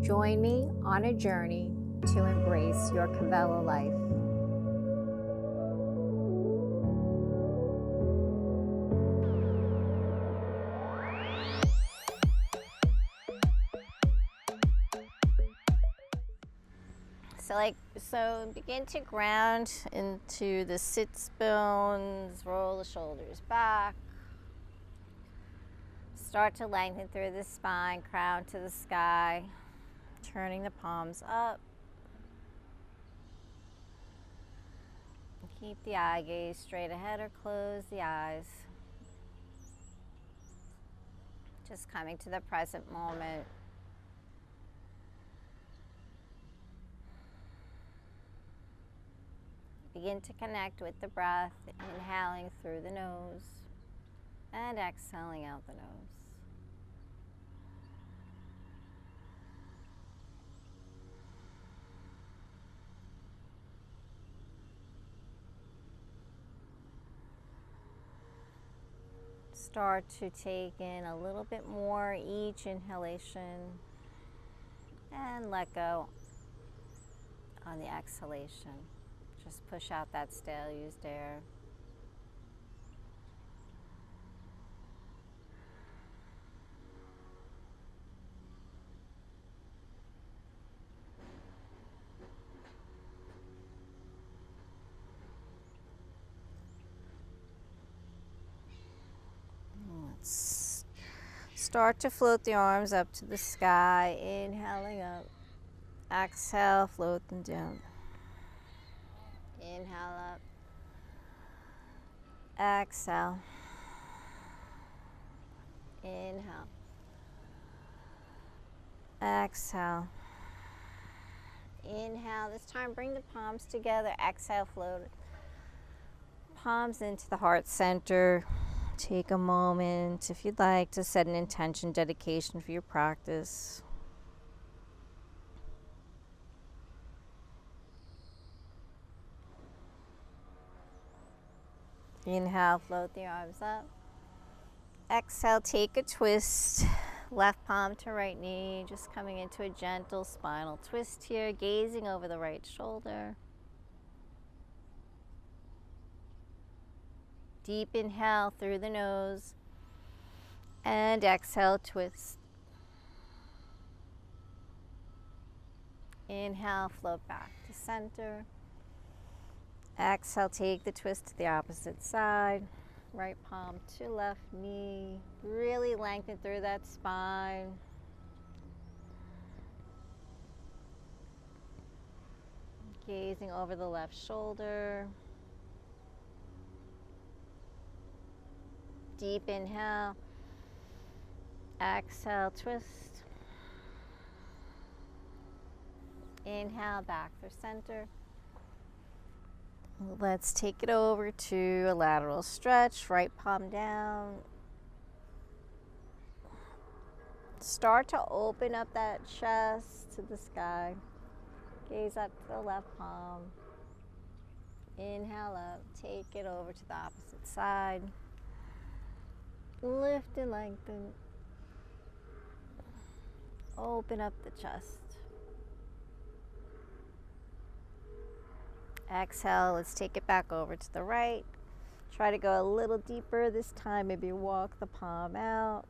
Join me on a journey to embrace your Kavela life. So begin to ground into the sits bones, roll the shoulders back. Start to lengthen through the spine, crown to the sky, turning the palms up. Keep the eye gaze straight ahead or close the eyes. Just coming to the present moment. Begin to connect with the breath, inhaling through the nose and exhaling out the nose. Start to take in a little bit more each inhalation and let go on the exhalation. Just push out that stale used air. Let's start to float the arms up to the sky, inhaling up. Exhale, float them down. Inhale up. Exhale. Inhale. Exhale. Inhale. This time bring the palms together. Exhale, float. Palms into the heart center. Take a moment, if you'd like, to set an intention, dedication for your practice. Inhale, float the arms up. Exhale, take a twist. Left palm to right knee, just coming into a gentle spinal twist here, gazing over the right shoulder. Deep inhale through the nose and exhale, twist. Inhale, float back to center. Exhale, take the twist to the opposite side. Right palm to left knee. Really lengthen through that spine. Gazing over the left shoulder. Deep inhale. Exhale, twist. Inhale, back for center. Let's take it over to a lateral stretch, right palm down. Start to open up that chest to the sky. Gaze up to the left palm. Inhale up, take it over to the opposite side. Lift and lengthen. Open up the chest. Exhale, let's take it back over to the right. Try to go a little deeper this time. Maybe walk the palm out.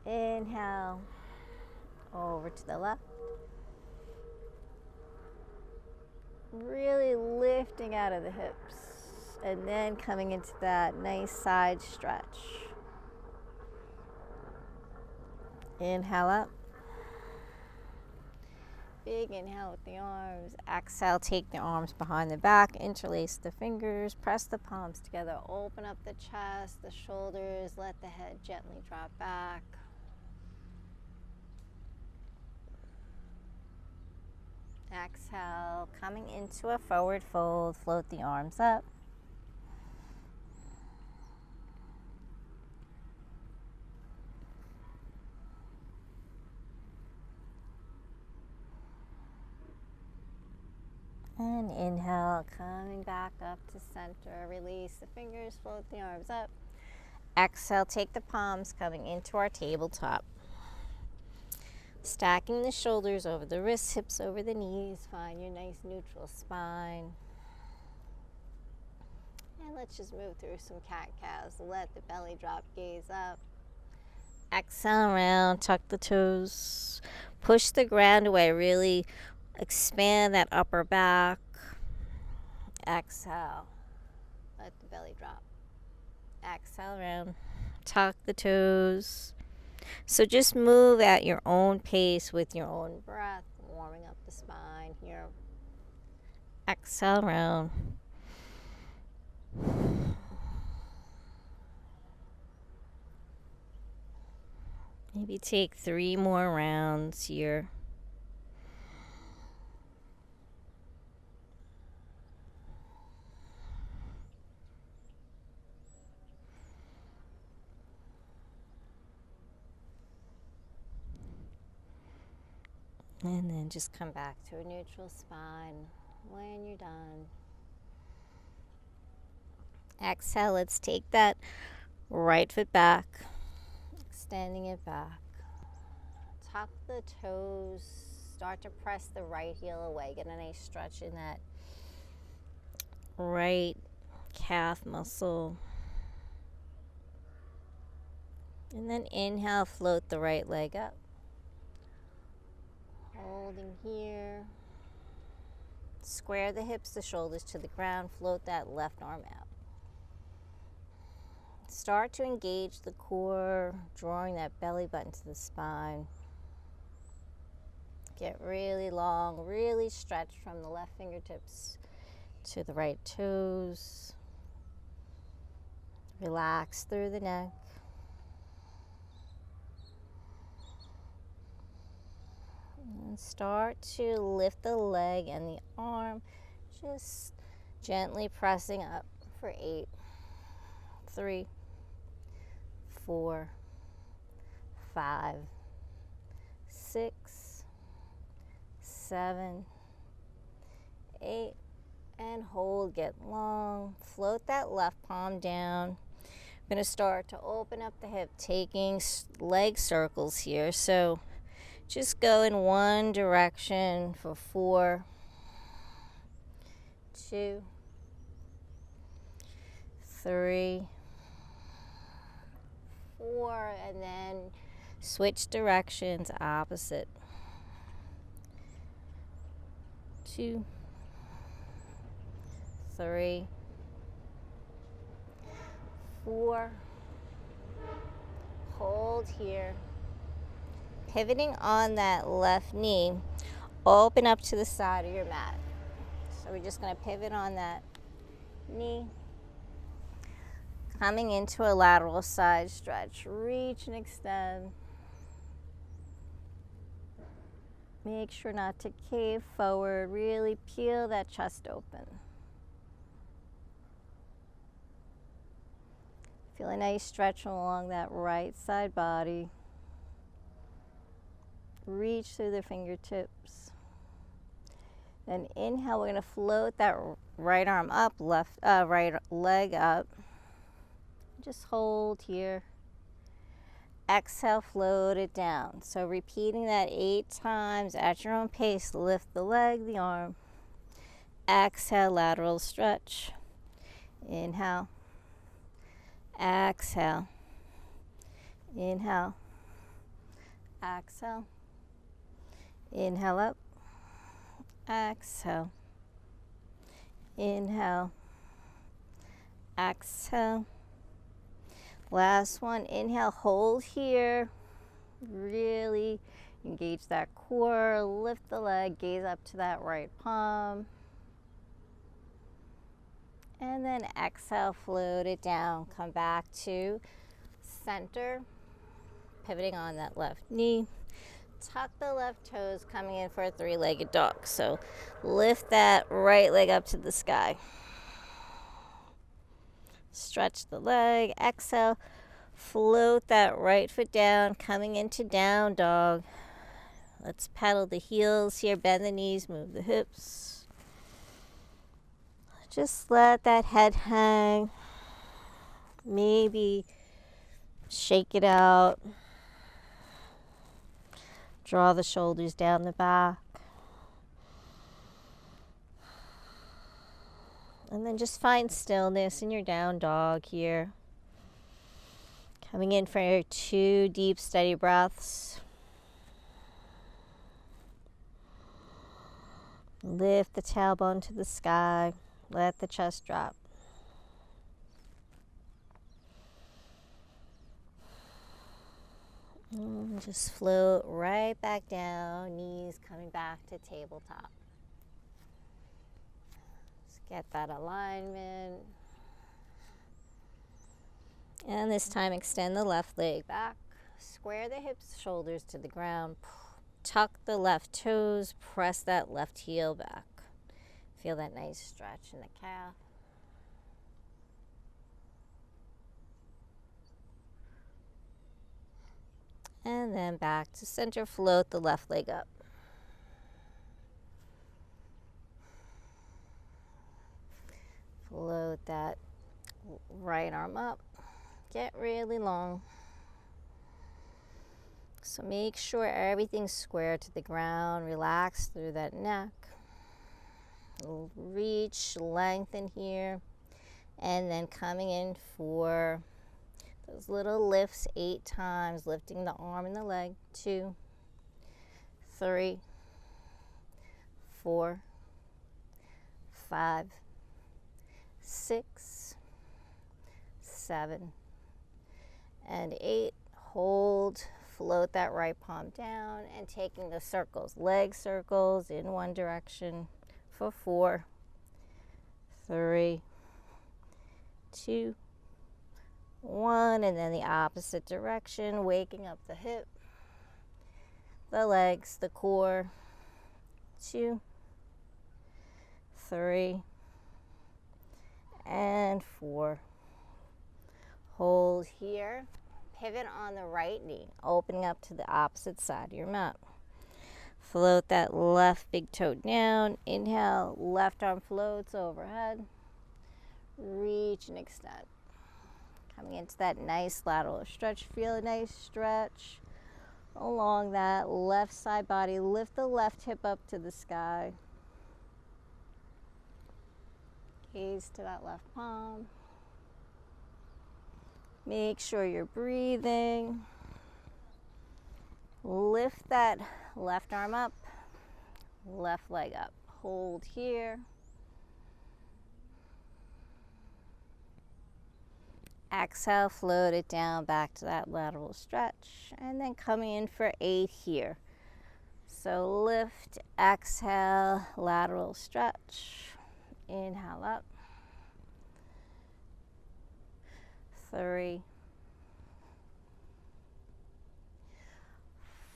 Inhale, over to the left. Really lifting out of the hips and then coming into that nice side stretch. Inhale up. Big inhale with the arms. Exhale, take the arms behind the back, interlace the fingers, press the palms together, open up the chest, the shoulders, let the head gently drop back. Exhale, coming into a forward fold, float the arms up. And inhale, coming back up to center. Release the fingers, float the arms up. Exhale, take the palms coming into our tabletop. Stacking the shoulders over the wrists, hips over the knees. Find your nice neutral spine. And let's just move through some cat-cows. Let the belly drop, gaze up. Exhale around, tuck the toes. Push the ground away, really expand that upper back. Exhale. Let the belly drop. Exhale around. Tuck the toes. So just move at your own pace with your own breath, warming up the spine here. Exhale around. Maybe take 3 more rounds here. And then just come back to a neutral spine when you're done. Exhale, let's take that right foot back, extending it back. Tuck the toes, start to press the right heel away. Get a nice stretch in that right calf muscle. And then inhale, float the right leg up. Holding here. Square the hips, the shoulders to the ground. Float that left arm out. Start to engage the core, drawing that belly button to the spine. Get really long, really stretch from the left fingertips to the right toes. Relax through the neck. And start to lift the leg and the arm, just gently pressing up for 8, 3, 4, 5, 6, 7, 8, and hold. Get long. Float that left palm down. I'm going to start to open up the hip, taking leg circles here. So just go in one direction for 4, 2, 3, 4, and then switch directions opposite. 2, 3, 4. Hold here. Pivoting on that left knee, open up to the side of your mat. So we're just going to pivot on that knee. Coming into a lateral side stretch. Reach and extend. Make sure not to cave forward. Really peel that chest open. Feel a nice stretch along that right side body. Reach through the fingertips. Then inhale, we're going to float that right arm up, right leg up. Just hold here. Exhale, float it down. So repeating that 8 times at your own pace. Lift the leg, the arm. Exhale, lateral stretch. Inhale. Exhale. Inhale. Exhale. Inhale up. Exhale. Inhale. Exhale. Last one. Inhale, hold here. Really engage that core. Lift the leg, gaze up to that right palm. And then exhale, float it down. Come back to center. Pivoting on that left knee. Tuck the left toes, coming in for a 3-legged dog. So lift that right leg up to the sky. Stretch the leg. Exhale. Float that right foot down, coming into down dog. Let's pedal the heels here. Bend the knees, move the hips. Just let that head hang. Maybe shake it out. Draw the shoulders down the back. And then just find stillness in your down dog here. Coming in for 2 deep, steady breaths. Lift the tailbone to the sky. Let the chest drop. And just float right back down, knees coming back to tabletop. Just get that alignment. And this time extend the left leg back. Square the hips, shoulders to the ground. Tuck the left toes, press that left heel back. Feel that nice stretch in the calf. And then back to center, float the left leg up. Float that right arm up. Get really long. So make sure everything's square to the ground. Relax through that neck. Reach, lengthen here. And then coming in for those little lifts 8 times, lifting the arm and the leg. 2, 3, 4, 5, 6, 7, and 8. Hold, float that right palm down, and taking the circles, leg circles in one direction for 4, 3, 2, 1, and then the opposite direction, waking up the hip, the legs, the core. 2, 3, and 4. Hold here. Pivot on the right knee, opening up to the opposite side of your mat. Float that left big toe down. Inhale, left arm floats overhead. Reach and extend. Coming into that nice lateral stretch. Feel a nice stretch along that left side body. Lift the left hip up to the sky. Gaze to that left palm. Make sure you're breathing. Lift that left arm up, left leg up. Hold here. Exhale, float it down back to that lateral stretch. And then coming in for 8 here. So lift, exhale, lateral stretch. Inhale up. 3,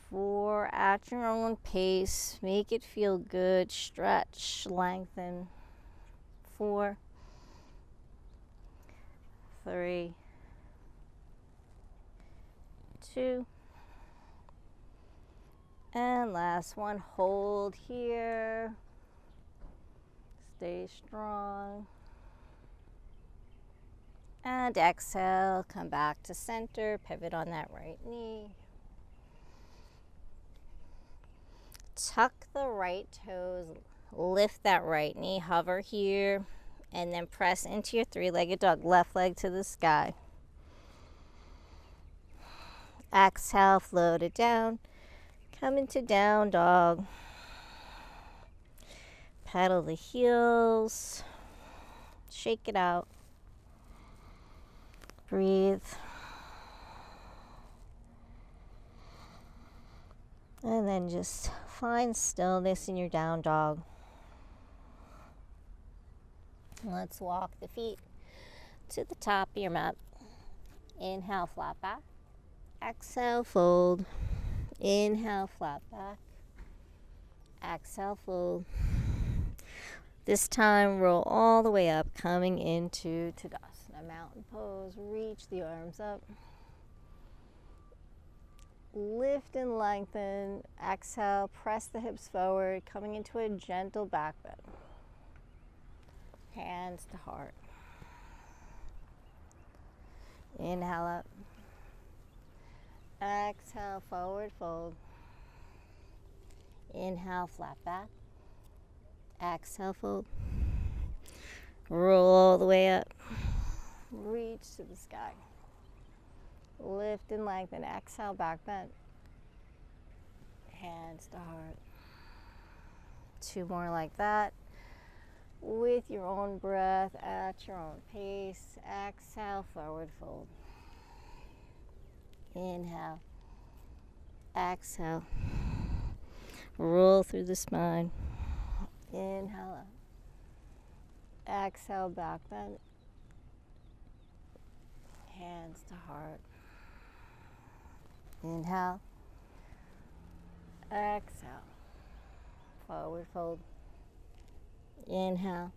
4, at your own pace. Make it feel good. Stretch, lengthen. 4, 3, 2, and last one. Hold here. Stay strong. And exhale, come back to center, pivot on that right knee. Tuck the right toes, lift that right knee, hover here, and then press into your 3-legged dog, left leg to the sky. Exhale, float it down, come into down dog. Pedal the heels, shake it out. Breathe. And then just find stillness in your down dog. Let's walk the feet to the top of your mat. Inhale, flat back. Exhale, fold. Inhale, flat back. Exhale, fold. This time, roll all the way up, coming into Tadasana. Mountain pose, reach the arms up. Lift and lengthen. Exhale, press the hips forward, coming into a gentle back bend. hands to heart. Inhale up. Exhale, forward fold. Inhale, flat back. Exhale, fold. Roll all the way up. Reach to the sky. Lift and lengthen. Exhale, back bend. Hands to heart. 2 more like that. With your own breath, at your own pace. Exhale, forward fold. Inhale. Exhale. Roll through the spine. Inhale up. Exhale, back bend. Hands to heart. Inhale. Exhale. Forward fold. Inhale.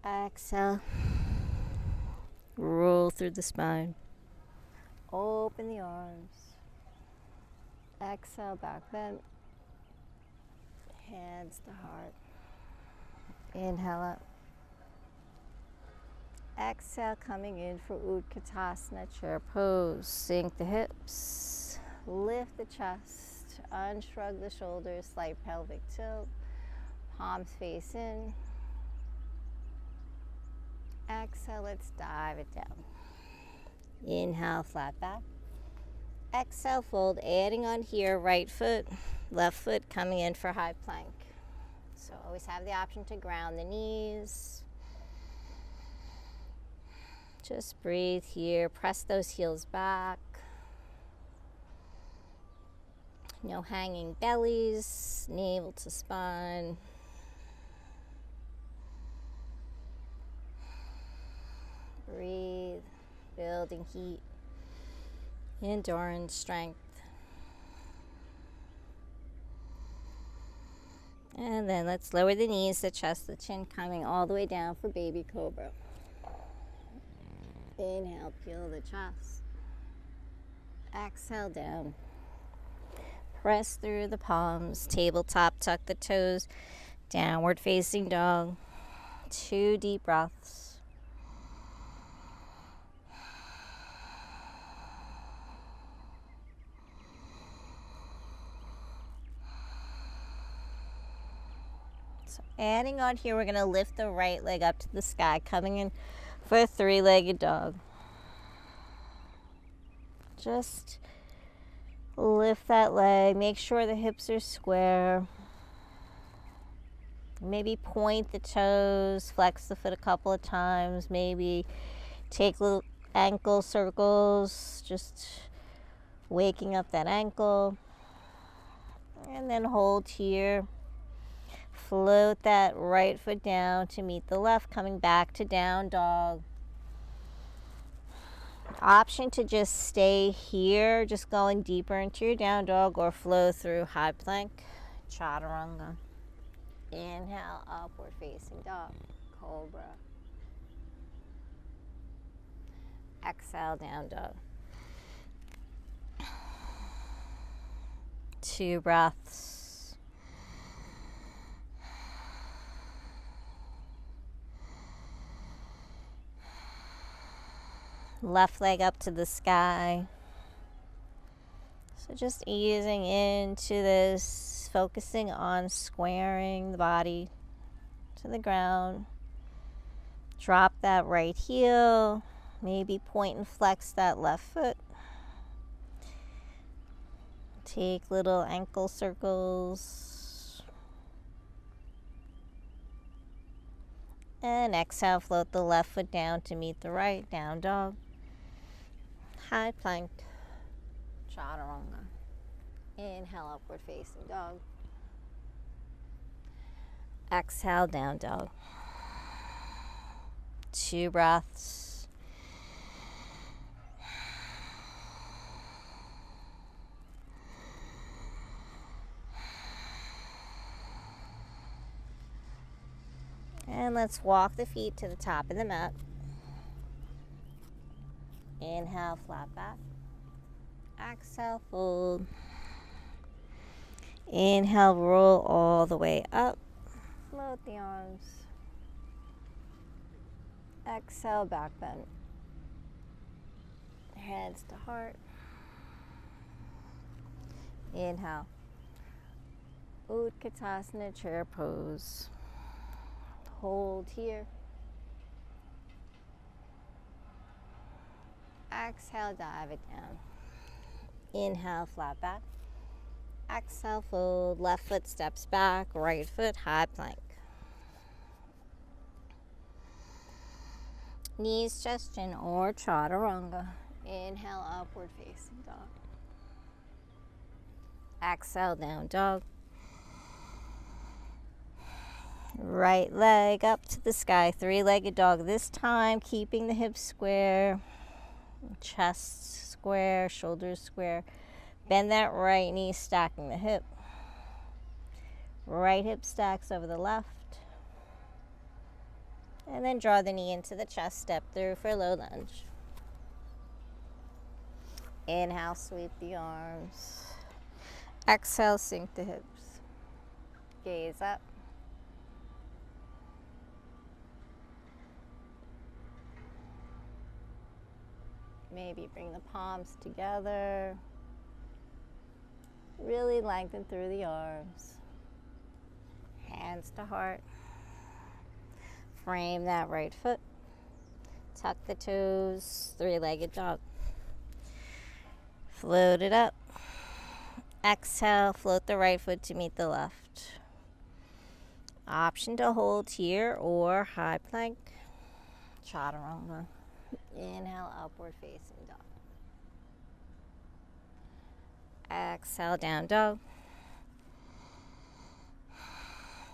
Exhale. Roll through the spine. Open the arms. Exhale, back bend. Hands to heart. Inhale up. Exhale, coming in for Utkatasana, chair pose. Sink the hips. Lift the chest. Unshrug the shoulders. Slight pelvic tilt. Palms face in. Exhale, let's dive it down. Inhale, flat back. Exhale, fold. Adding on here, right foot, left foot coming in for high plank. So always have the option to ground the knees. Just breathe here. Press those heels back. No hanging bellies, navel to spine. Breathe, building heat, endurance, strength. And then let's lower the knees, the chest, the chin coming all the way down for baby cobra. Inhale, peel the chest. Exhale, down. Press through the palms, tabletop, tuck the toes, downward facing dog. 2 deep breaths. So adding on here, we're going to lift the right leg up to the sky, coming in for a 3-legged dog. Just lift that leg, make sure the hips are square. Maybe point the toes, flex the foot a couple of times, maybe take little ankle circles, just waking up that ankle. And then hold here. Float that right foot down to meet the left, coming back to down dog. Option to just stay here, just going deeper into your down dog, or flow through high plank, chaturanga. Inhale, upward facing dog, cobra. Exhale, down dog. 2 breaths. Left leg up to the sky. So just easing into this, focusing on squaring the body to the ground. Drop that right heel. Maybe point and flex that left foot. Take little ankle circles. And exhale, float the left foot down to meet the right, down dog. High plank, chaturanga. Inhale, upward facing dog. Exhale, down dog. 2 breaths. And let's walk the feet to the top of the mat. Inhale, flat back. Exhale, fold. Inhale, roll all the way up. Float the arms. Exhale, back bend. Hands to heart. Inhale. Utkatasana, chair pose. Hold here. Exhale, dive it down. Inhale, flat back. Exhale, fold. Left foot steps back. Right foot, high plank. Knees just in or chaturanga. Inhale, upward facing dog. Exhale, down dog. Right leg up to the sky, three-legged dog. This time, keeping the hips square, chest square, shoulders square. Bend that right knee, stacking the hip. Right hip stacks over the left. And then draw the knee into the chest, step through for low lunge. Inhale, sweep the arms. Exhale, sink the hips. Gaze up. Maybe bring the palms together. Really lengthen through the arms. Hands to heart. Frame that right foot. Tuck the toes. Three-legged dog. Float it up. Exhale, float the right foot to meet the left. Option to hold here or high plank. Chaturanga. Inhale, upward facing dog. Exhale, down dog.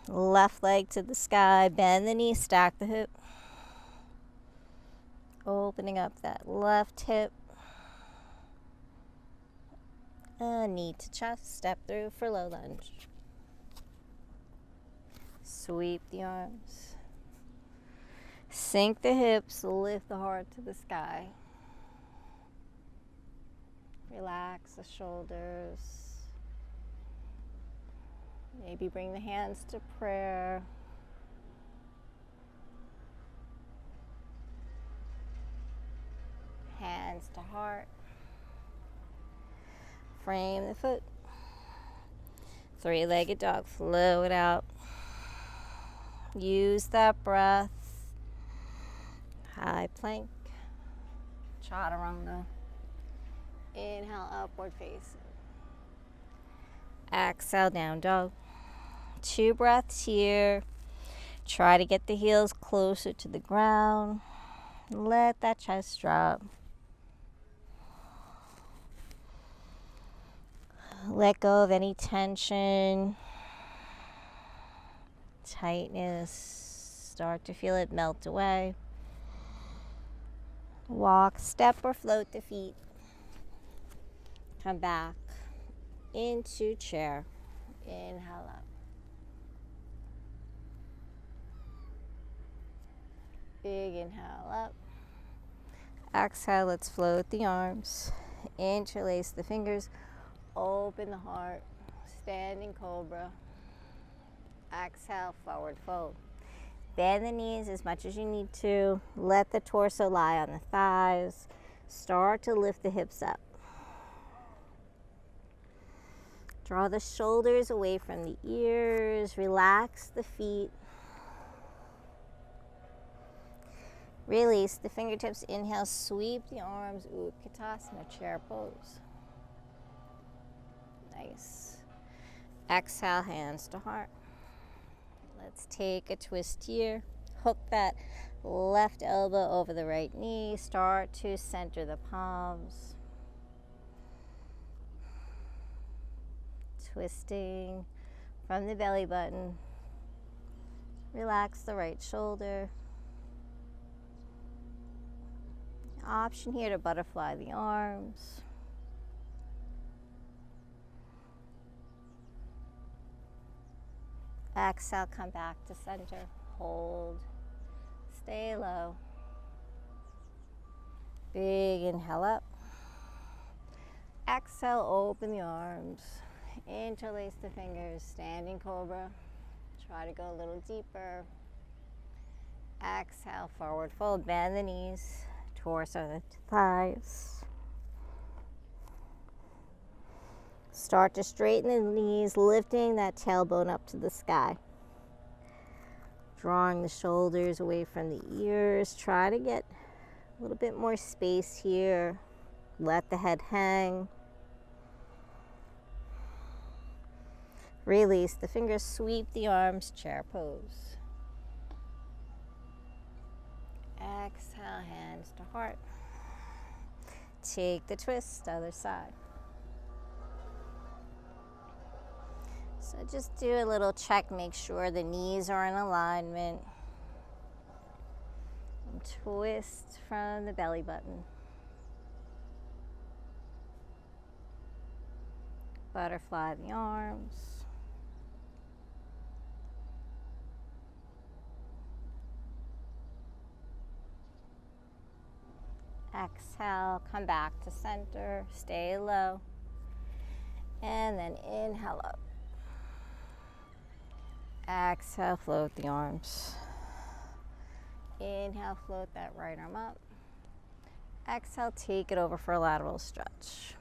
Left leg to the sky, bend the knee, stack the hip. Opening up that left hip. Knee to chest, step through for low lunge. Sweep the arms. Sink the hips, lift the heart to the sky. Relax the shoulders. Maybe bring the hands to prayer. Hands to heart. Frame the foot. Three-legged dog, float out. Use that breath. High plank. Chaturanga. Inhale, upward facing. Exhale, down dog. 2 breaths here. Try to get the heels closer to the ground. Let that chest drop. Let go of any tension, tightness. Start to feel it melt away. Walk, step, or float the feet. Come back into chair. Inhale up. Big inhale up. Exhale, let's float the arms. Interlace the fingers. Open the heart. Standing cobra. Exhale, forward fold. Bend the knees as much as you need to. Let the torso lie on the thighs. Start to lift the hips up. Draw the shoulders away from the ears. Relax the feet. Release the fingertips. Inhale, sweep the arms. Utkatasana, chair pose. Nice. Exhale, hands to heart. Let's take a twist here. Hook that left elbow over the right knee. Start to center the palms. Twisting from the belly button. Relax the right shoulder. Option here to butterfly the arms. Exhale, come back to center. Hold. Stay low. Big inhale up. Exhale, open the arms. Interlace the fingers. Standing cobra. Try to go a little deeper. Exhale, forward fold, bend the knees, torso to thighs. Start to straighten the knees, lifting that tailbone up to the sky. Drawing the shoulders away from the ears. Try to get a little bit more space here. Let the head hang. Release the fingers, sweep the arms, chair pose. Exhale, hands to heart. Take the twist, other side. So just do a little check, make sure the knees are in alignment. And twist from the belly button. Butterfly the arms. Exhale, come back to center, stay low. And then inhale up. Exhale, float the arms. Inhale, float that right arm up. Exhale, take it over for a lateral stretch.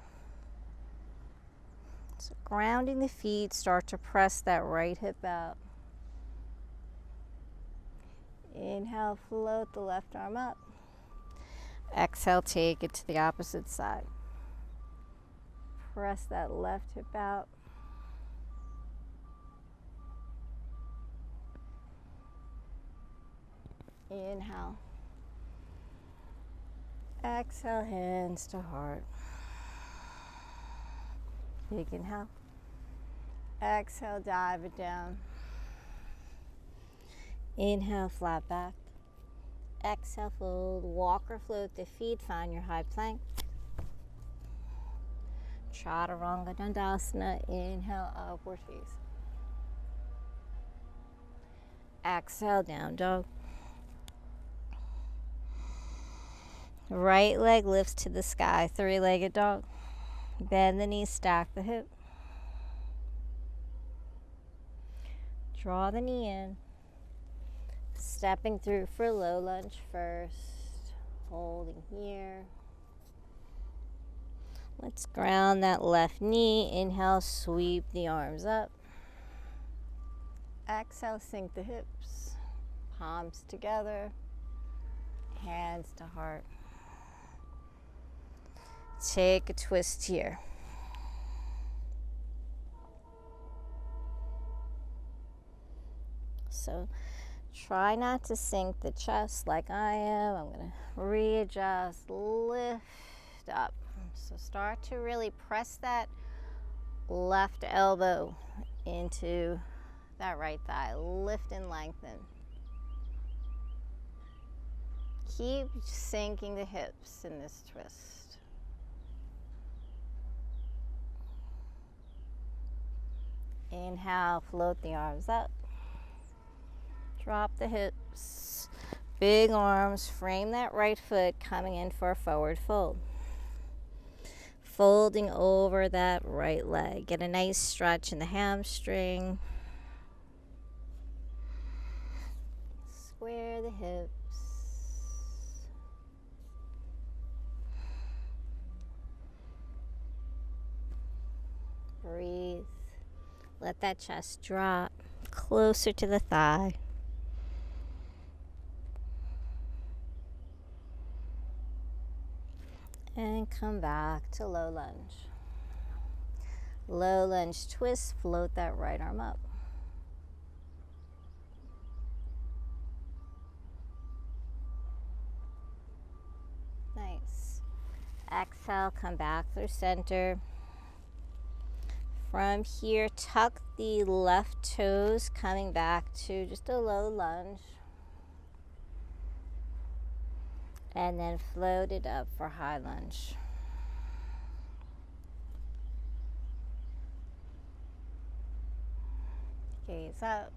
So grounding the feet, start to press that right hip out. Inhale, float the left arm up. Exhale, take it to the opposite side. Press that left hip out. Inhale. Exhale, hands to heart. Big inhale. Exhale, dive it down. Inhale, flat back. Exhale, fold, walk or float the feet, find your high plank. Chaturanga Dandasana, inhale, upward face. Exhale, down dog. Right leg lifts to the sky, three-legged dog. Bend the knees, stack the hip. Draw the knee in. Stepping through for low lunge first. Holding here. Let's ground that left knee. Inhale, sweep the arms up. Exhale, sink the hips. Palms together. Hands to heart. Take a twist here. So try not to sink the chest like I am. I'm going to readjust, lift up. So start to really press that left elbow into that right thigh. Lift and lengthen. Keep sinking the hips in this twist. Inhale, float the arms up. Drop the hips. Big arms, frame that right foot coming in for a forward fold. Folding over that right leg. Get a nice stretch in the hamstring. Square the hips. Breathe. Let that chest drop closer to the thigh. And come back to low lunge. Low lunge twist, float that right arm up. Nice. Exhale, come back through center. From here, tuck the left toes, coming back to just a low lunge. And then float it up for high lunge. Gaze up.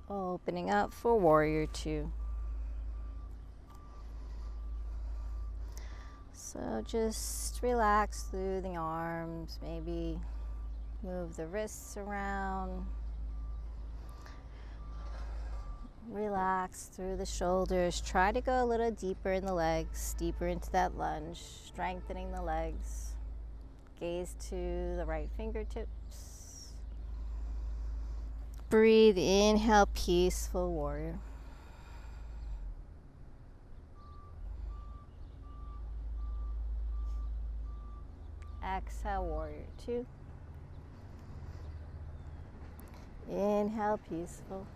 Opening up for warrior two. So just relax through the arms, maybe Move the wrists around. Relax through the shoulders. Try to go a little deeper in the legs, deeper into that lunge, strengthening the legs. Gaze to the right fingertips. Breathe, inhale, peaceful warrior. Exhale, warrior two. Inhale, peaceful.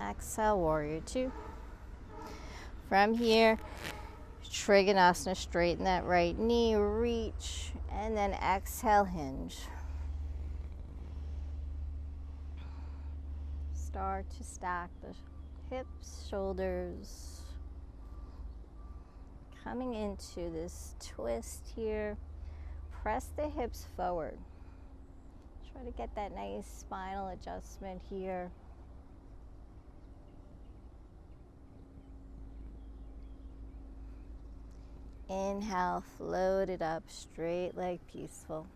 Exhale, warrior two. From here, Trikonasana, straighten that right knee, reach, and then exhale, hinge. Start to stack the hips, shoulders. Coming into this twist here, press the hips forward. Try to get that nice spinal adjustment here. Inhale, float it up, straight leg, peaceful.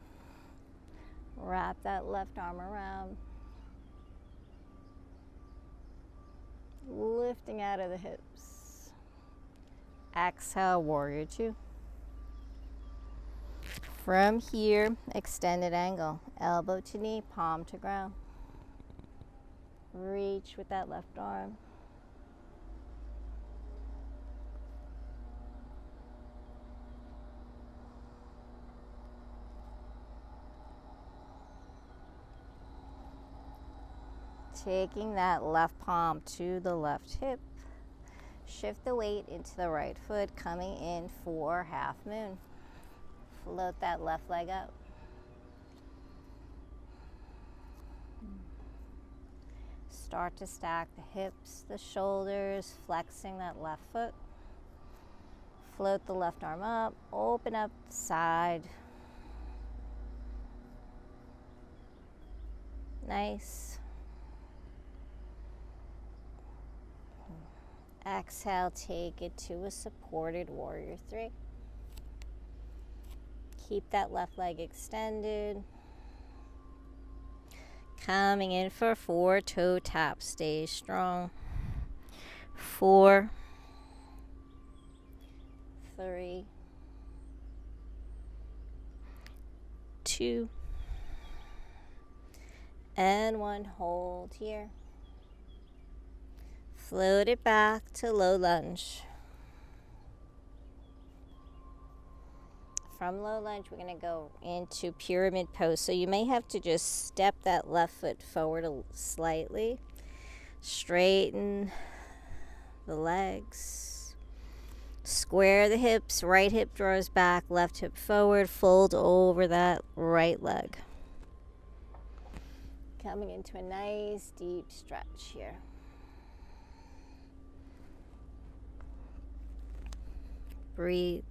Wrap that left arm around. Lifting out of the hips. Exhale, warrior two. From here, extended angle. Elbow to knee, palm to ground. Reach with that left arm. Taking that left palm to the left hip. Shift the weight into the right foot, coming in for half moon. Float that left leg up. Start to stack the hips, the shoulders, flexing that left foot. Float the left arm up, open up the side. Nice. Exhale, take it to a supported warrior three. Keep that left leg extended. Coming in for 4 toe taps. Stay strong. 4, 3, 2, and 1. Hold here. Float it back to low lunge. From low lunge, we're going to go into pyramid pose. So you may have to just step that left foot forward slightly. Straighten the legs. Square the hips. Right hip draws back, left hip forward. Fold over that right leg. Coming into a nice deep stretch here. Breathe.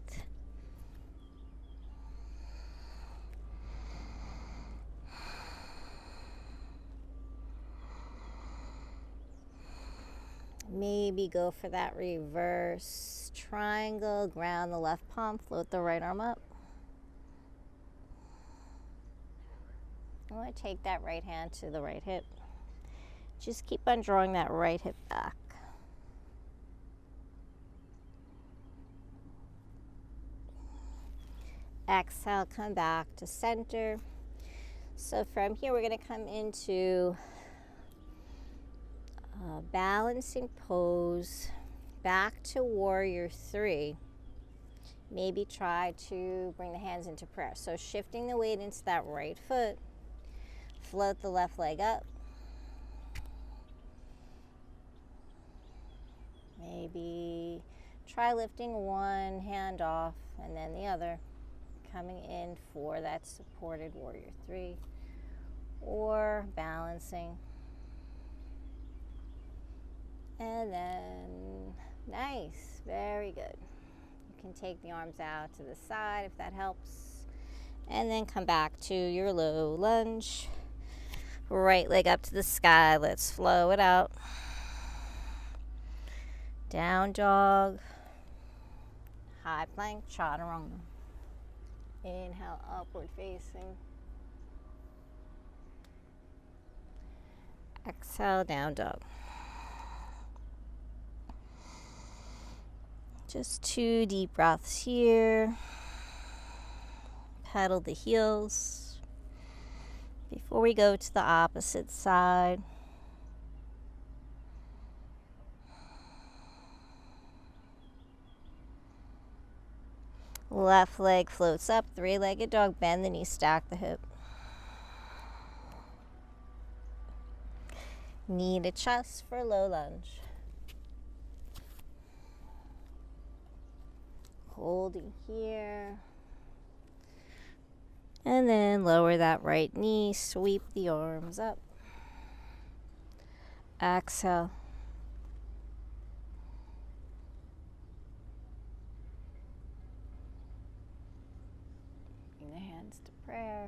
Maybe go for that reverse triangle. Ground the left palm, float the right arm up. I want to take that right hand to the right hip. Just keep on drawing that right hip back. Exhale, come back to center. So from here, we're going to come into a balancing pose, back to warrior three. Maybe try to bring the hands into prayer. So shifting the weight into that right foot, float the left leg up. Maybe try lifting one hand off and then the other. Coming in for that supported warrior three, or balancing. And then, nice, very good. You can take the arms out to the side if that helps. And then come back to your low lunge. Right leg up to the sky, let's flow it out. Down dog, high plank, chaturanga. Inhale, upward facing. Exhale, down dog. Just 2 deep breaths here. Pedal the heels before we go to the opposite side. Left leg floats up, 3-legged dog, bend the knee, stack the hip. Knee to chest for low lunge. Holding here. And then lower that right knee, sweep the arms up. Exhale. Bring the hands to prayer.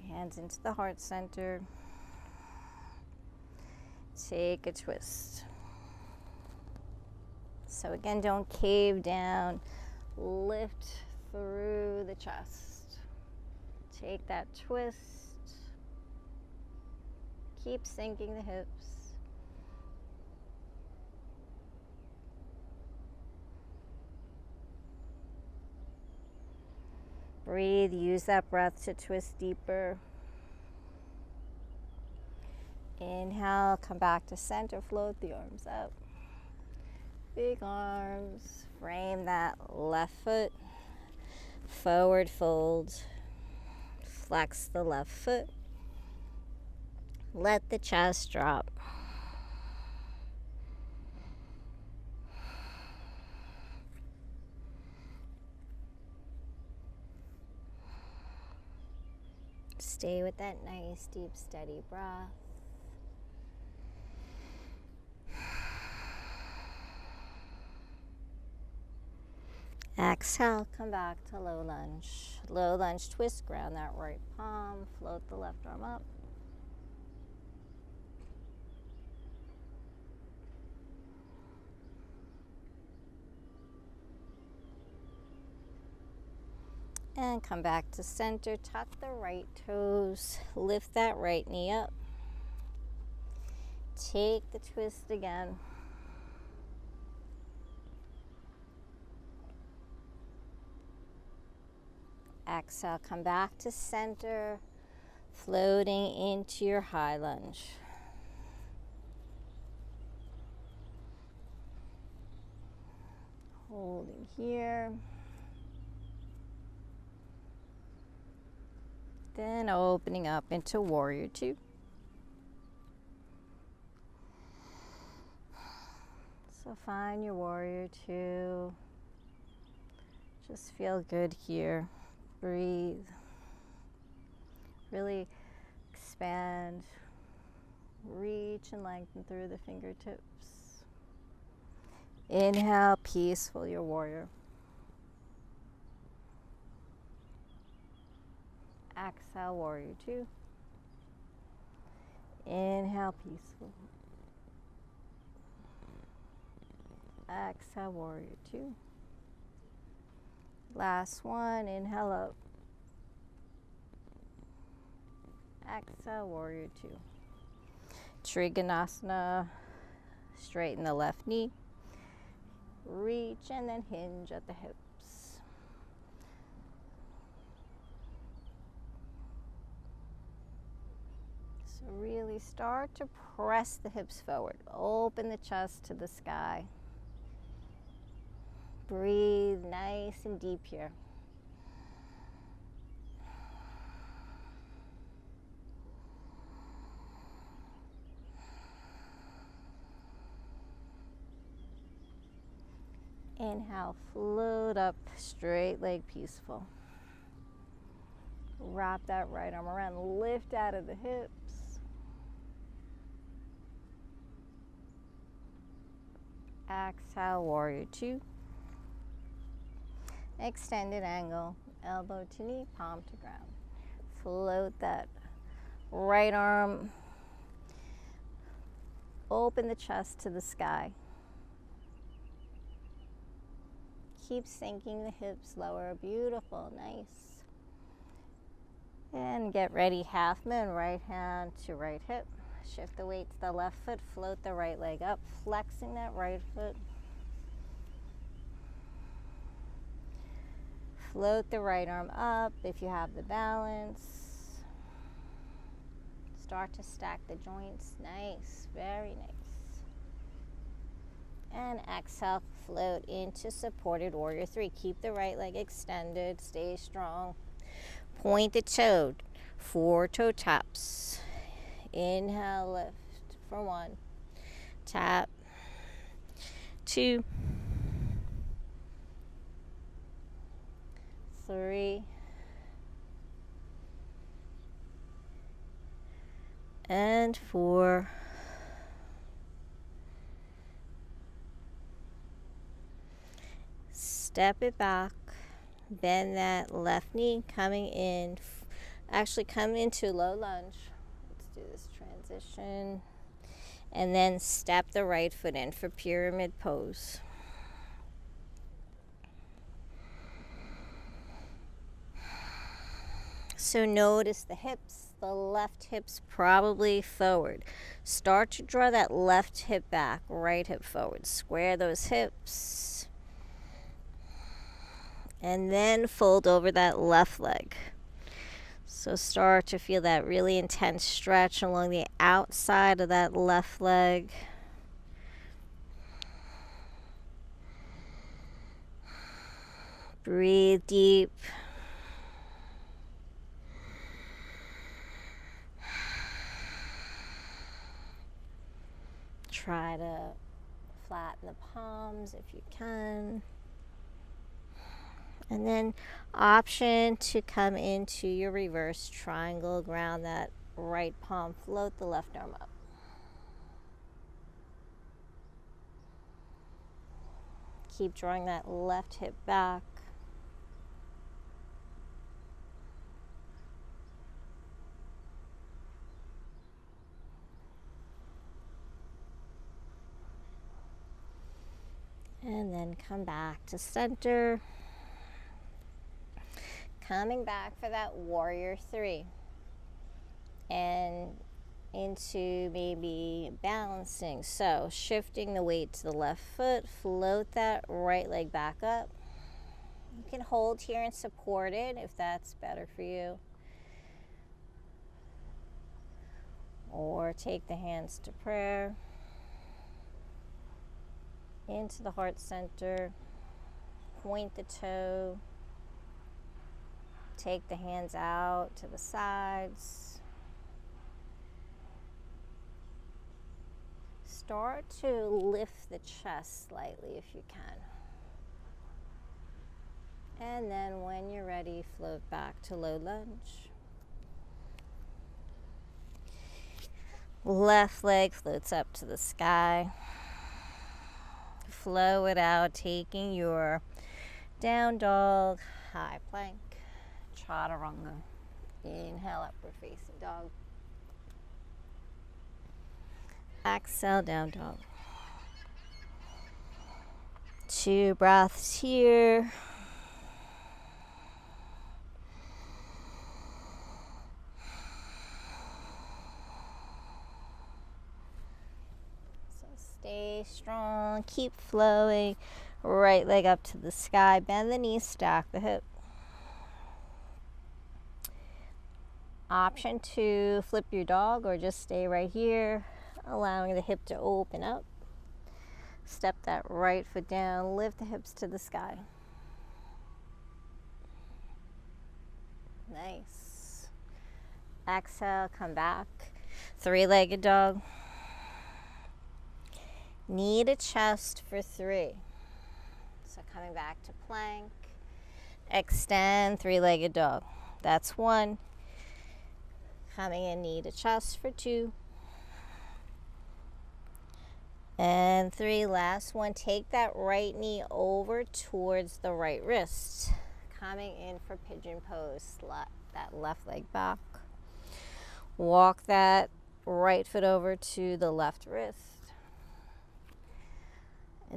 Hands into the heart center. Take a twist. So again, don't cave down. Lift through the chest. Take that twist. Keep sinking the hips. Breathe, use that breath to twist deeper. Inhale, come back to center, float the arms up. Big arms, frame that left foot, forward fold, flex the left foot, let the chest drop. Stay with that nice, deep, steady breath. Exhale, come back to low lunge. Low lunge, twist, ground that right palm, float the left arm up. And come back to center, tuck the right toes, lift that right knee up. Take the twist again. Exhale, come back to center, floating into your high lunge. Holding here. Then opening up into warrior two. So find your warrior two. Just feel good here. Breathe. Really expand. Reach and lengthen through the fingertips. Inhale, peaceful, your warrior. Exhale, warrior two. Inhale, peaceful. Exhale, warrior two. Last one, inhale up. Exhale, warrior two. Trikonasana, straighten the left knee. Reach and then hinge at the hips. So really start to press the hips forward. Open the chest to the sky. Breathe nice and deep here. Inhale, float up, straight leg, peaceful. Wrap that right arm around, lift out of the hips. Exhale, warrior two. Extended angle, elbow to knee, palm to ground. Float that right arm. Open the chest to the sky. Keep sinking the hips lower. Beautiful, nice. And get ready, half moon, right hand to right hip. Shift the weight to the left foot, float the right leg up, flexing that right foot. Float the right arm up if you have the balance. Start to stack the joints. Nice, very nice. And exhale, float into supported warrior 3. Keep the right leg extended, stay strong. Point the toe, 4 toe taps. Inhale, lift for 1. Tap. 2. 3. And 4. Step it back. Bend that left knee, coming in. Actually, come into low lunge. Let's do this transition. And then step the right foot in for pyramid pose. So notice the hips, the left hip's probably forward. Start to draw that left hip back, right hip forward. Square those hips. And then fold over that left leg. So start to feel that really intense stretch along the outside of that left leg. Breathe deep. Try to flatten the palms if you can. And then option to come into your reverse triangle, ground that right palm, float the left arm up. Keep drawing that left hip back. And then come back to center. Coming back for that warrior 3 and into maybe balancing. So shifting the weight to the left foot, float that right leg back up. You can hold here and support it if that's better for you. Or take the hands to prayer. Into the heart center. Point the toe. Take the hands out to the sides. Start to lift the chest slightly if you can. And then when you're ready, float back to low lunge. Left leg floats up to the sky. Flow it out, taking your down dog, high plank. Chaturanga. Inhale, upward facing dog. Exhale, down dog. 2 breaths here. So stay strong, keep flowing. Right leg up to the sky, bend the knees, stack the hip. Option to flip your dog or just stay right here, allowing the hip to open up. Step that right foot down, lift the hips to the sky. Nice. Exhale, come back. 3-legged dog. Knee to chest for 3. So coming back to plank. Extend, 3-legged dog. That's 1. Coming in, knee to chest for 2. And 3, last one. Take that right knee over towards the right wrist. Coming in for pigeon pose, that left leg back. Walk that right foot over to the left wrist.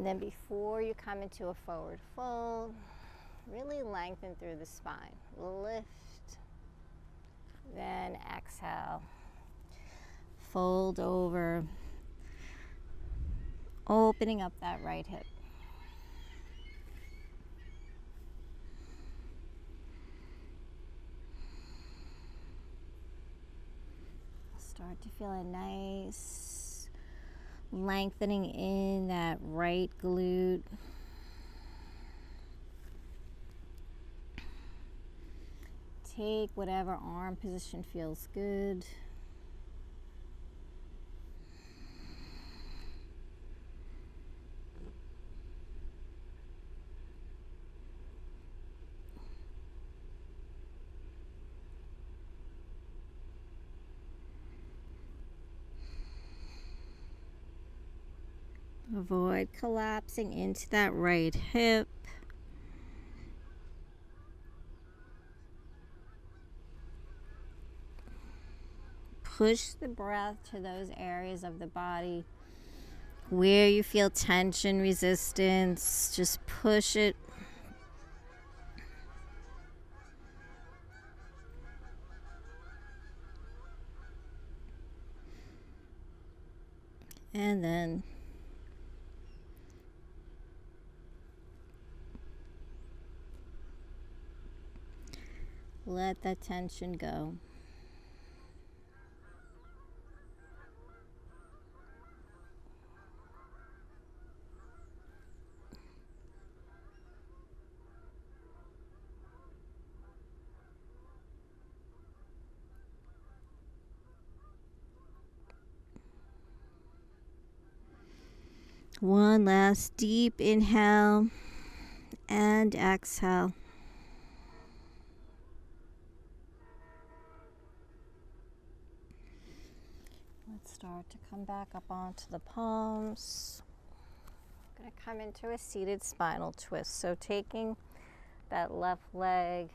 And then before you come into a forward fold, really lengthen through the spine. Lift, then exhale. Fold over, opening up that right hip. Start to feel a nice lengthening in that right glute. Take whatever arm position feels good. Avoid collapsing into that right hip. Push the breath to those areas of the body where you feel tension, resistance. Just push it. And then let that tension go. One last deep inhale and exhale. Let's start to come back up onto the palms. I'm going to come into a seated spinal twist. So taking that left leg,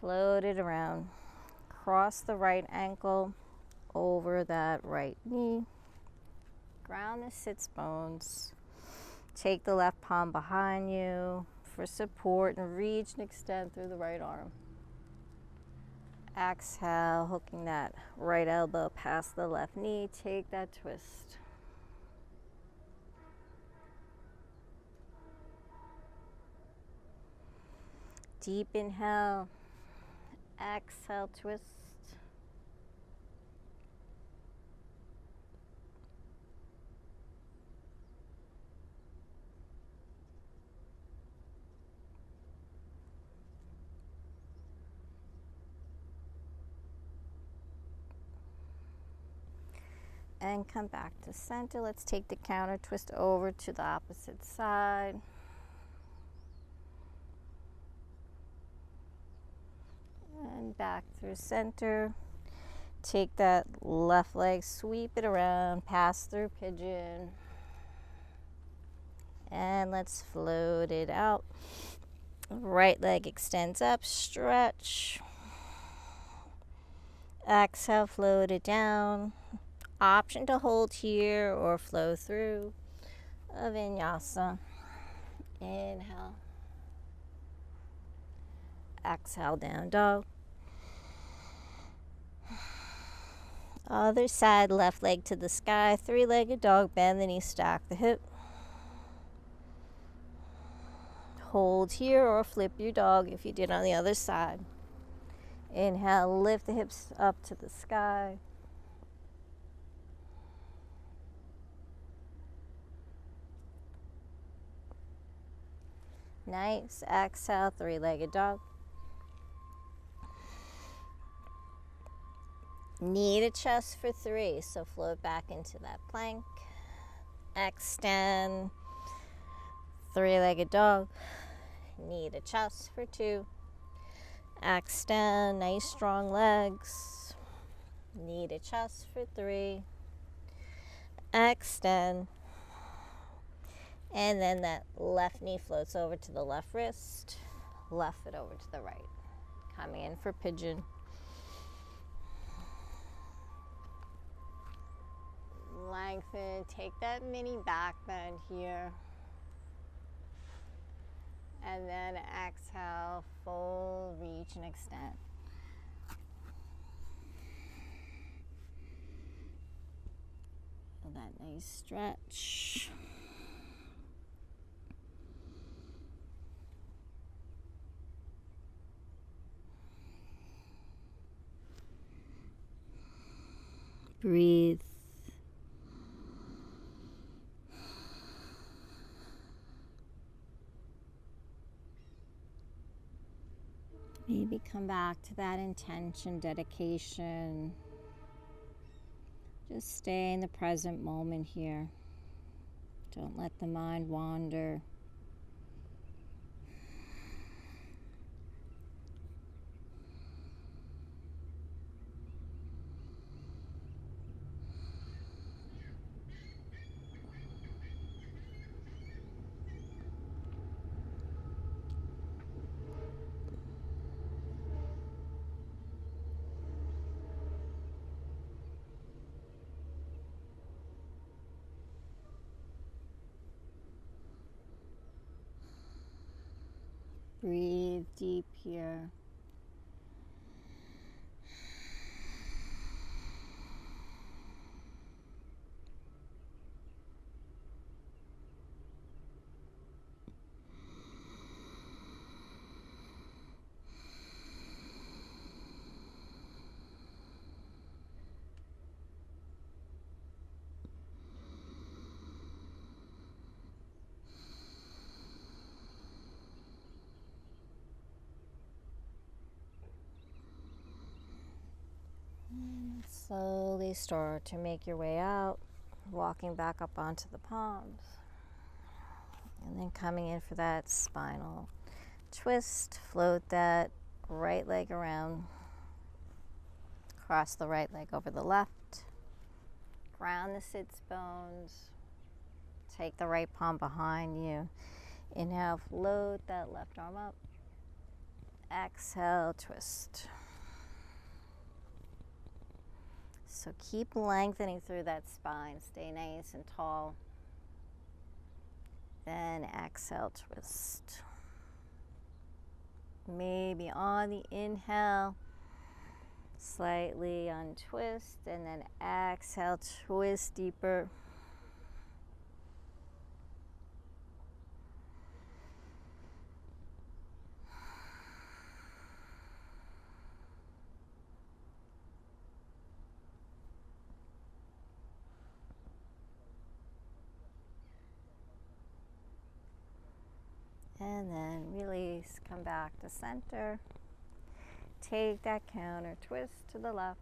float it around, cross the right ankle over that right knee. Ground the sits bones. Take the left palm behind you for support and reach and extend through the right arm. Exhale, hooking that right elbow past the left knee. Take that twist. Deep inhale. Exhale, twist. And come back to center. Let's take the counter twist over to the opposite side. And back through center. Take that left leg, sweep it around, pass through pigeon. And let's float it out. Right leg extends up, stretch. Exhale, float it down. Option to hold here or flow through a vinyasa. Inhale. Exhale, down dog. Other side, left leg to the sky, three-legged dog, bend the knee, stack the hip. Hold here or flip your dog if you did on the other side. Inhale, lift the hips up to the sky. Nice. Exhale, three-legged dog. Knee to chest for 3, so float back into that plank. Extend, three-legged dog. Knee to chest for 2. Extend, nice strong legs. Knee to chest for 3. Extend. And then that left knee floats over to the left wrist, left foot over to the right. Coming in for pigeon. Lengthen, take that mini back bend here. And then exhale, fold, reach, and extend. Feel that nice stretch. Breathe. Maybe come back to that intention, dedication. Just stay in the present moment here. Don't let the mind wander. Breathe deep here. Slowly start to make your way out, walking back up onto the palms. And then coming in for that spinal twist, float that right leg around, cross the right leg over the left, ground the sits bones, take the right palm behind you. Inhale, float that left arm up. Exhale, twist. So keep lengthening through that spine. Stay nice and tall. Then exhale, twist. Maybe on the inhale, slightly untwist, and then exhale, twist deeper. And then release, come back to center. Take that counter twist to the left.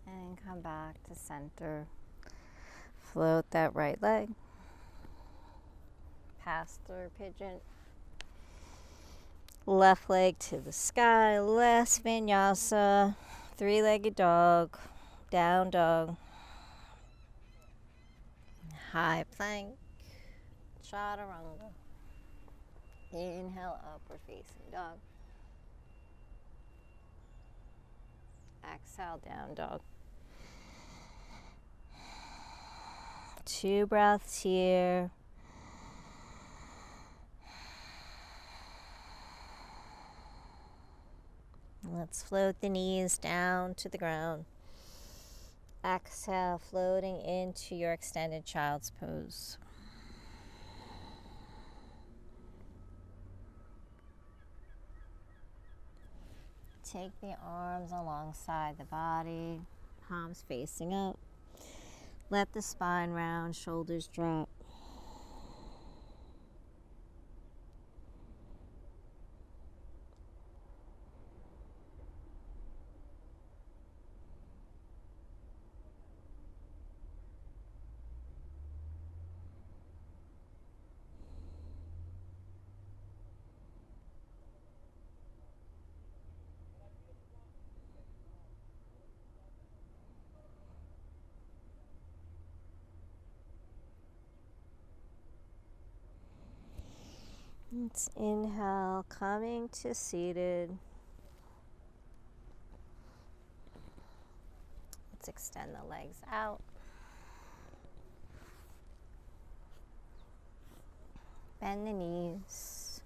And come back to center. Float that right leg. Pass through pigeon. Left leg to the sky. Last vinyasa. Three-legged dog. Down dog. High plank. Chaturanga. Inhale, upward facing dog. Exhale, down dog. 2 breaths here. Let's float the knees down to the ground. Exhale, floating into your extended child's pose. Take the arms alongside the body, palms facing up. Let the spine round, shoulders drop. Let's inhale, coming to seated. Let's extend the legs out. Bend the knees.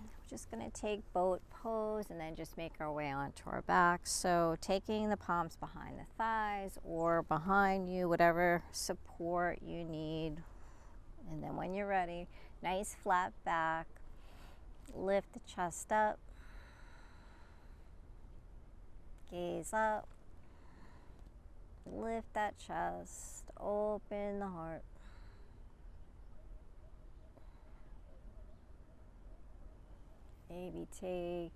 We're just going to take boat pose and then just make our way onto our back. So taking the palms behind the thighs or behind you, whatever support you need. And then when you're ready, nice flat back. Lift the chest up. Gaze up. Lift that chest. Open the heart. Maybe take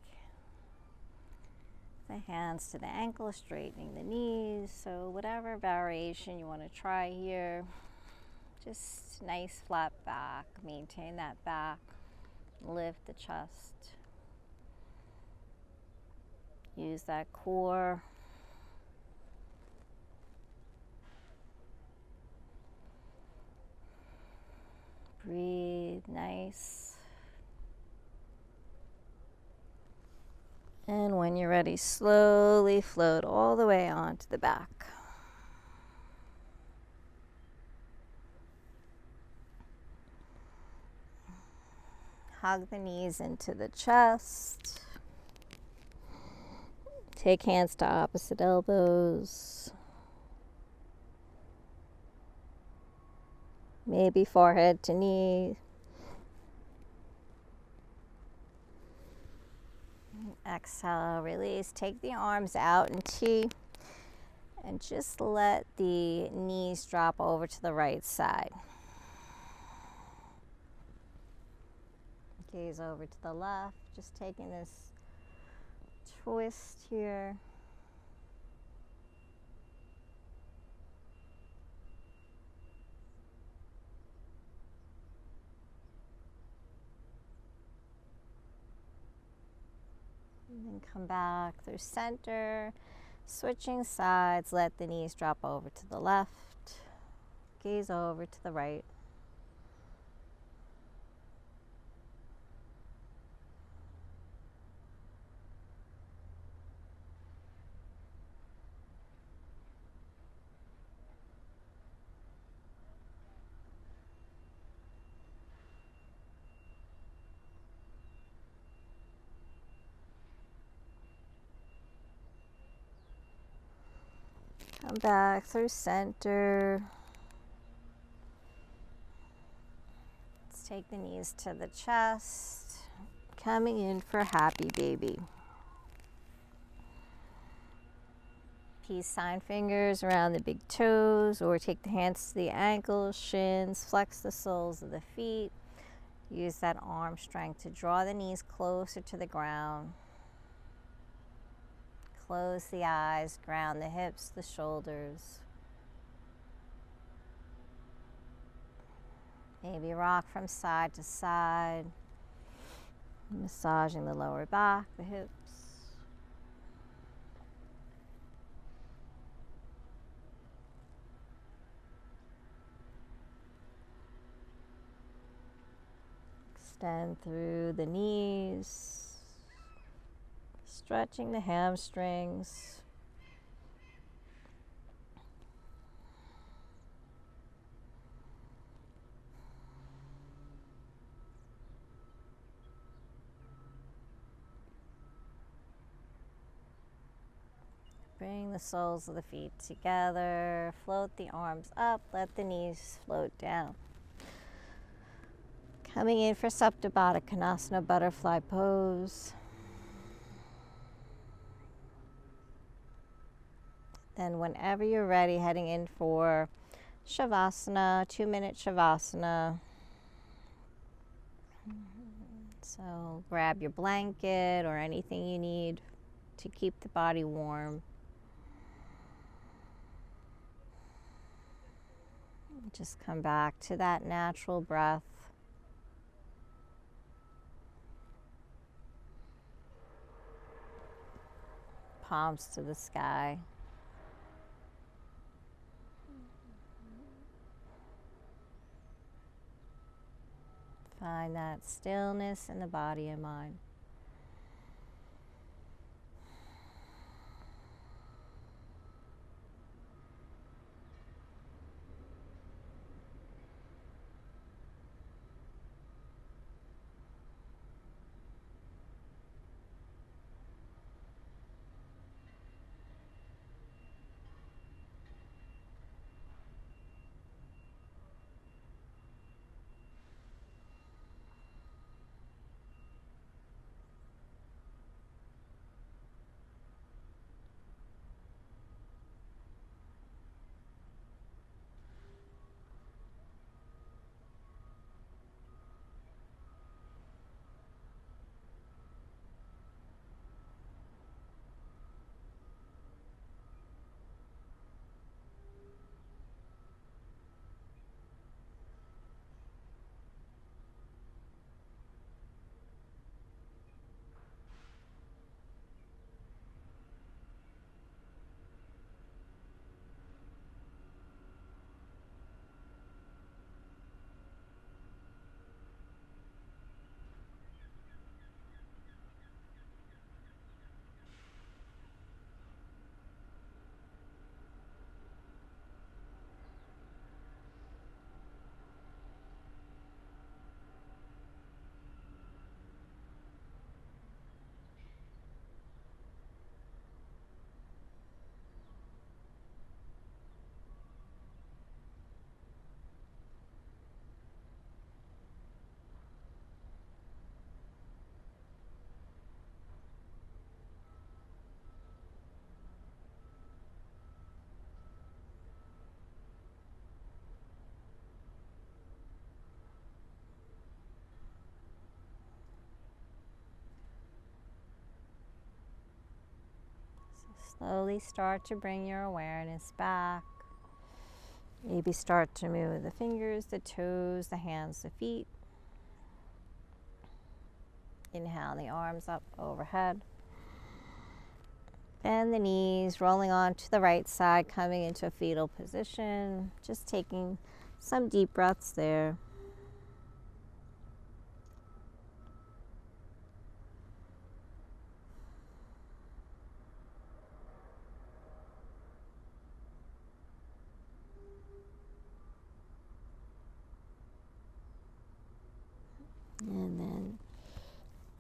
the hands to the ankle, straightening the knees. So whatever variation you want to try here. Just nice flat back. Maintain that back. Lift the chest. Use that core. Breathe nice. And when you're ready, slowly float all the way onto the back. Hug the knees into the chest. Take hands to opposite elbows. Maybe forehead to knee. Exhale, release. Take the arms out in T and just let the knees drop over to the right side. Gaze over to the left, just taking this twist here. And then come back through center, switching sides, let the knees drop over to the left, gaze over to the right. Come back through center. Let's take the knees to the chest. Coming in for happy baby. Peace sign fingers around the big toes, or take the hands to the ankles, shins, flex the soles of the feet. Use that arm strength to draw the knees closer to the ground. Close the eyes, ground the hips, the shoulders. Maybe rock from side to side, massaging the lower back, the hips. Extend through the knees, stretching the hamstrings. Bring the soles of the feet together, float the arms up, let the knees float down. Coming in for Supta Baddha Konasana, butterfly pose. Then whenever you're ready, heading in for Shavasana, 2-minute Shavasana. So grab your blanket or anything you need to keep the body warm. Just come back to that natural breath. Palms to the sky. Find that stillness in the body and mind. Slowly start to bring your awareness back. Maybe start to move the fingers, the toes, the hands, the feet. Inhale the arms up overhead. Bend the knees, rolling onto the right side, coming into a fetal position. Just taking some deep breaths there. And then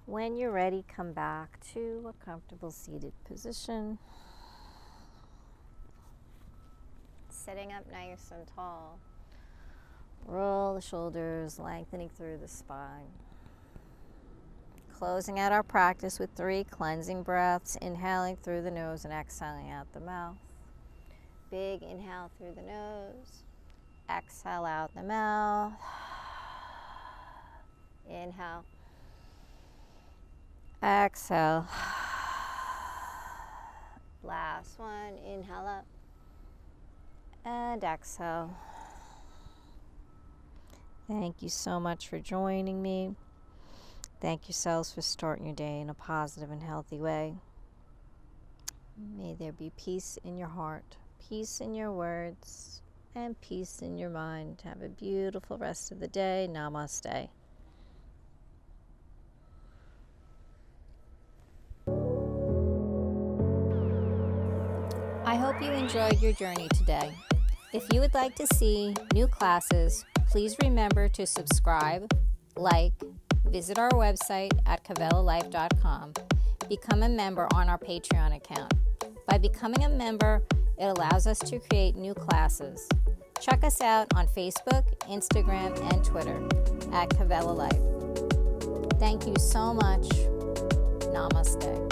when you're ready, come back to a comfortable seated position. Sitting up nice and tall. Roll the shoulders, lengthening through the spine. Closing out our practice with 3 cleansing breaths, inhaling through the nose and exhaling out the mouth. Big inhale through the nose, exhale out the mouth. Inhale, exhale. Last one, inhale up and exhale. Thank you so much for joining me. Thank yourselves for starting your day in a positive and healthy way. May there be peace in your heart, peace in your words, and peace in your mind. Have a beautiful rest of the day. Namaste. I hope you enjoyed your journey today. If you would like to see new classes, please remember to subscribe, like, visit our website at kavelalife.com. Become a member on our Patreon account. By becoming a member, it allows us to create new classes. Check us out on Facebook, Instagram, and Twitter at Kavela Life. Thank you so much. Namaste.